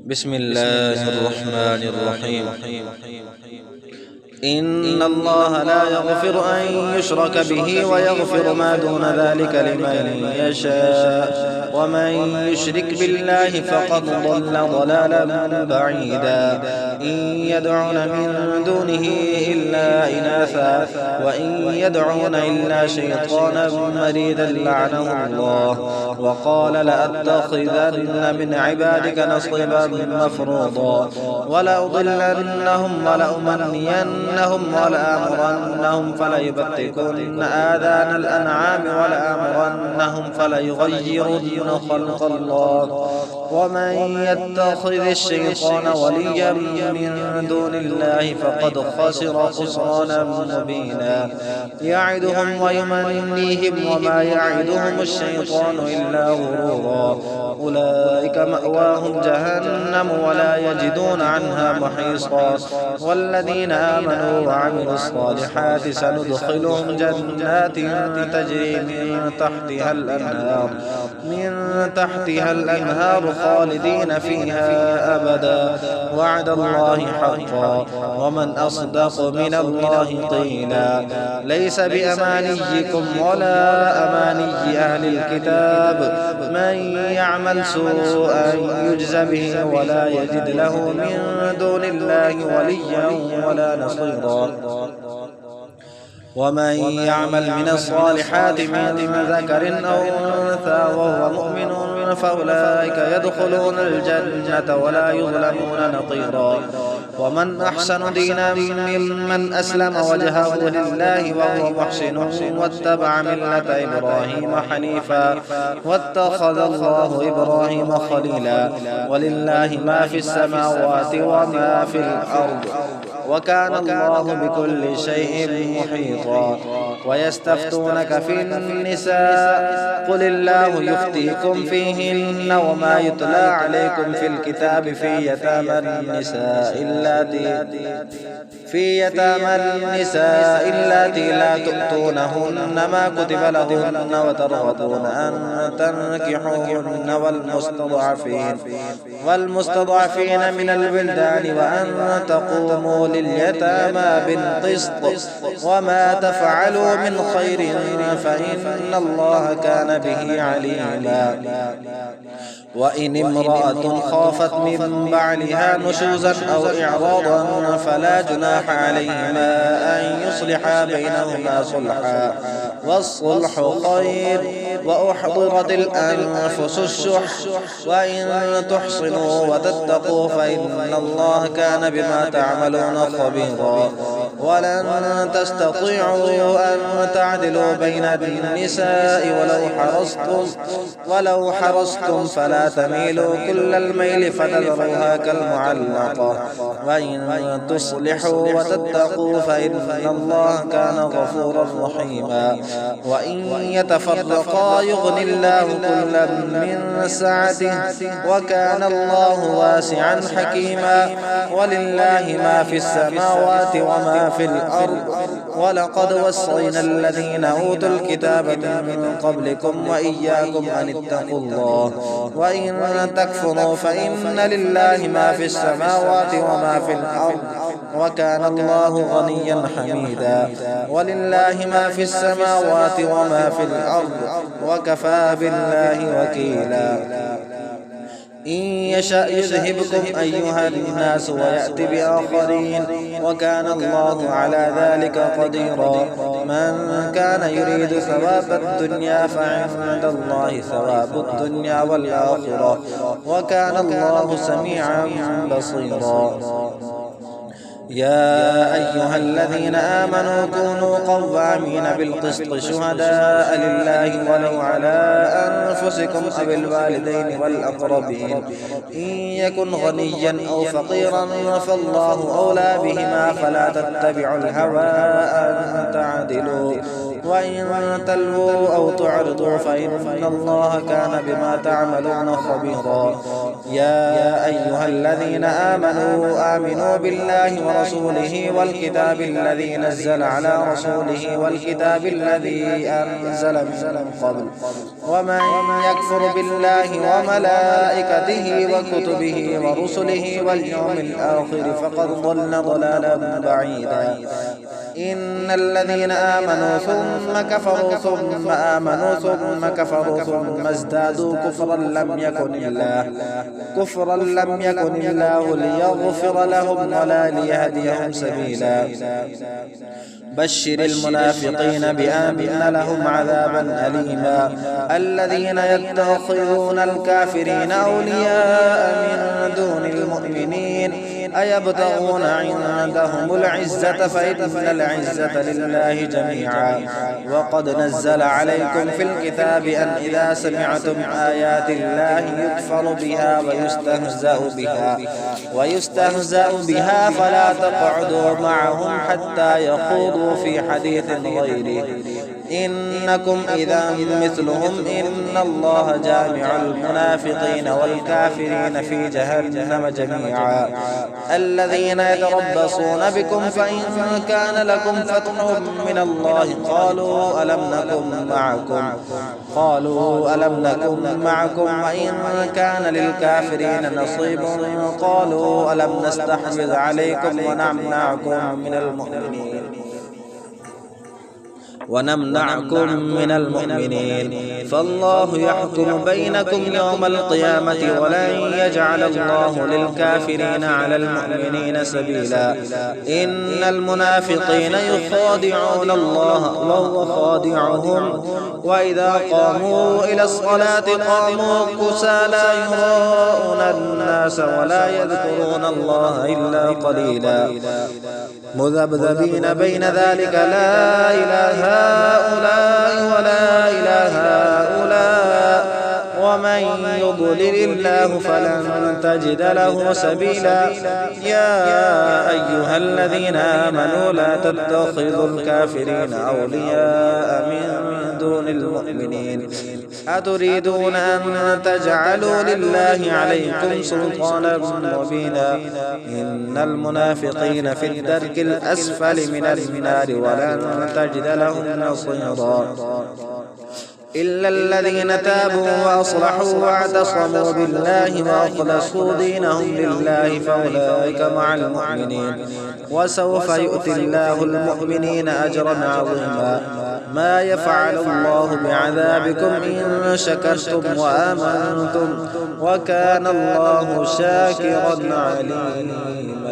بسم الله الرحمن الرحيم. إن الله لا يغفر أن يشرك به ويغفر ما دون ذلك لمن يشاء ومن يشرك بالله فقد ضل ضلالا بعيدا. إن يدعون من دونه إلا إناثا وإن يدعون إلا شيطانا مريدا لعنه الله وقال لأتخذن من عبادك نصيبا مفروضا ولأضلنهم ولأمنينهم ولآمرنهم فليبتكن آذان الأنعام ولآمرنهم فليغيرن خلق الله ومن يتخذ الشيطان وليا من دون الله فقد خسر خسرانا مبينا. يعدهم ويمنيهم وما يعدهم الشيطان إلا غرورا. أولئك مأواهم جهنم ولا يجدون عنها محيصا. والذين آمنوا وعملوا الصالحات سندخلهم جنات تجري من تحتها الأنهار خالدين فيها أبدا. وعد الله حقا ومن أصدق من الله قيلا. ليس بأمانيكم ولا أماني أهل الكتاب من يعمل سوءا يجز به ولا يجد له من دون الله وليا ولا نصيرا. ومن يعمل من الصالحات من ذكر أو أنثى وهو مؤمن فأولئك يدخلون الجنة ولا يظلمون نقيرا. ومن أحسن دينا ممن أسلم وجهه لله وهو محسن واتبع ملة إبراهيم حنيفا واتخذ الله إبراهيم خليلا. ولله ما في السماوات وما في الأرض وكان الله بكل شيء محيطا. ويستفتونك في النساء قل الله يفتيكم فيهن وما يتلى عليكم في الكتاب في يتامى النساء اللاتي لا تؤتونهن ما كتب لهن وترغبون أن تنكحوهن والمستضعفين من الولدان وأن تقوموا لليتامى بالقسط وما تفعلوا من خير فإن الله كان به عليما. وإن امرأة خافت من بعلها نشوزا أو إعراضا فلا جناح عليهما أن يصلحا بينهما صلحا والصلح خير. وأحضرت الأنفس الشح وإن تحصنوا وتتقوا فإن الله كان بما تعملون خبيرا. ولن تستطيعوا أن تعدلوا بين النساء ولو حرصتم فلا تميلوا كل الميل فتذروها كالمعلقة. وإن تصلحوا وتتقوا فإن الله كان غفورا رحيما. وإن يتفرقا يغني الله كلا من سعته وكان الله واسعا حكيما. ولله ما في السماوات وما في الأرض ولقد وصينا الذين أوتوا الكتاب من قبلكم وإياكم أن اتقوا الله. وإن تكفروا فإن لله ما في السماوات وما في الأرض وكان الله غنيا حميدا. ولله ما في السماوات وما في الأرض وكفى بالله وكيلا. إن يشأ يذهبكم أيها الناس ويأتي بآخرين وكان الله على ذلك قديرا. من كان يريد ثواب الدنيا فعند الله ثواب الدنيا والآخرة وكان الله سميعا بصيرا. يا أيها الذين آمنوا كونوا قوامين بالقسط شهداء لله ولو على أنفسكم أو الوالدين والأقربين. إن يكن غنيا أو فقيرا فالله أولى بهما فلا تتبعوا الهوى أن تعدلوا. وإن تلووا أو تعرضوا فإن الله كان بما تعملون خبيرا. يا أيها الذين آمنوا بالله ورسوله والكتاب الذي نزل على رسوله والكتاب الذي أنزل من قبل ومن يكفر بالله وملائكته وكتبه ورسله واليوم الآخر فقد ضل ضلالا بعيدا. إن الذين آمنوا ثم كفروا ثم آمنوا ثم كفروا ثم ازدادوا كفرا لم يكن الله ليغفر لهم ولا ليهديهم سبيلا. بشر المنافقين بأن لهم عذابا أليما. الذين يتخذون الكافرين أولياء من دون المؤمنين أيبتغون عندهم العزة فإن العزة لله جميعا. وقد نزل عليكم في الكتاب أن إذا سمعتم آيات الله يكفر بها ويستهزأ بها فلا تقعدوا معهم حتى يخوضوا في حديث غيره إنكم إذا مثلهم إن الله جامع المنافقين والكافرين في جهنم جميعا. الذين يتربصون بكم فإن كان لكم فتح من الله قالوا ألم نكن معكم وإن كان للكافرين نصيب قالوا ألم نستحوذ عليكم ونمنعكم من المؤمنين فالله يحكم بينكم يوم القيامة ولن يجعل الله للكافرين على المؤمنين سبيلا. إن المنافقين يخادعون الله وهو خادعهم وإذا قاموا إلى الصلاة قاموا كسالى يراءون الناس ولا يذكرون الله إلا قليلا مذبذبين بين ذلك لا إله هؤلاء ولا إله هؤلاء ومن يضلل الله فلن تجد له سبيلا. يا أيها الذين آمنوا لا تتخذوا الكافرين أولياء من دون المؤمنين أتريدون أن تجعلوا لله عليكم سلطانا مبينا. إن المنافقين في الدرك الأسفل من النار ولن تجد لهم نصيرا إلا الذين تابوا وأصلحوا واعتصموا بالله وأخلصوا دينهم لله فأولئك مع المؤمنين وسوف يؤتي الله المؤمنين أجرا عظيما. ما يفعل الله بعذابكم إن شكرتم وآمنتم وكان الله شاكرا عليما.